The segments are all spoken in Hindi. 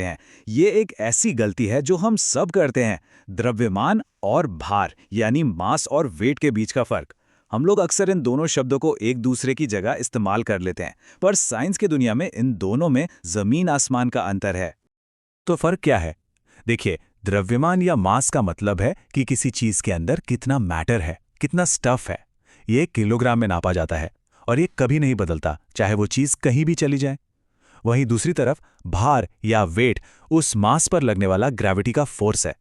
हैं। ये एक ऐसी गलती है जो हम सब करते हैं। द्रव्यमान और भार यानी मास और वेट के बीच का फर्क। हम लोग अक्सर इन दोनों शब्दों को एक दूसरे की जगह इस्तेमाल कर लेते हैं, पर साइंस की दुनिया में इन दोनों में जमीन आसमान का अंतर है। तो फर्क क्या है? देखिए, द्रव्यमान या मास का मतलब है कि किसी चीज के अंदर कितना मैटर है, कितना स्टफ है। ये किलोग्राम में नापा जाता है और ये कभी नहीं बदलता, चाहे वो चीज कहीं भी चली जाए। वहीं दूसरी तरफ भार या वेट उस मास पर लगने वाला ग्रेविटी का फोर्स है।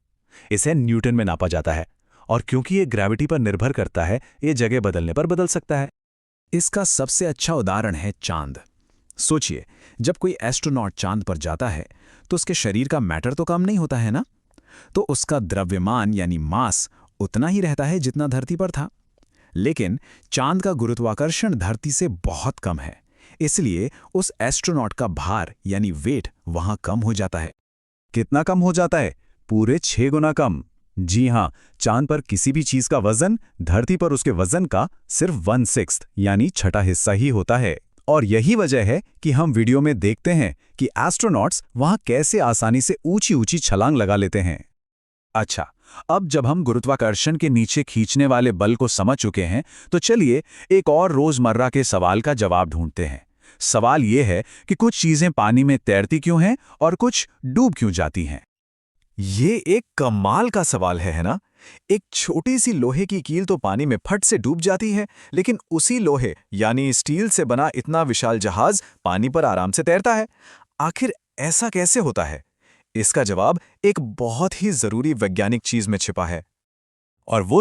इसे न्यूटन में नापा जाता है और क्योंकि ये ग्रेविटी पर निर्भर करता है, ये जगह बदलने पर बदल सकता है। इसका सबसे अच्छा उदाहरण है चांद। सोचिए, जब कोई एस्ट्रोनॉट चांद पर जाता है तो उसके शरीर का मैटर तो कम नहीं होता है ना। तो उसका द्रव्यमान यानी मास उतना ही रहता है जितना धरती पर था। लेकिन चांद का गुरुत्वाकर्षण धरती से बहुत कम है, इसलिए उस एस्ट्रोनॉट का भार यानी वेट वहां कम हो जाता है। कितना कम हो जाता है? पूरे 6 गुना कम। जी हां, चांद पर किसी भी चीज का वजन धरती पर उसके वजन का सिर्फ 1/6 यानी छठा हिस्सा ही होता है। और यही वजह है कि हम वीडियो में देखते हैं कि एस्ट्रोनॉट्स वहां कैसे आसानी से ऊंची ऊंची छलांग लगा लेते हैं। अच्छा, अब जब हम गुरुत्वाकर्षण के नीचे खींचने वाले बल को समझ चुके हैं, तो चलिए एक और रोजमर्रा के सवाल का जवाब ढूंढते हैं। सवाल ये है कि कुछ चीजें पानी में तैरती क्यों हैं और कुछ डूब क्यों जाती हैं? ये एक कमाल का सवाल है ना? एक छोटी सी लोहे की कील तो पानी में फट से डूब जाती है, लेकिन उसी लोहे यानी स्टील से बना इतना विशाल जहाज पानी पर आराम से तैरता है। आखिर ऐसा कैसे होता है? इसका जवाब एक बहुत ही जरूरी वैज्ञानिक चीज में छिपा है। और वो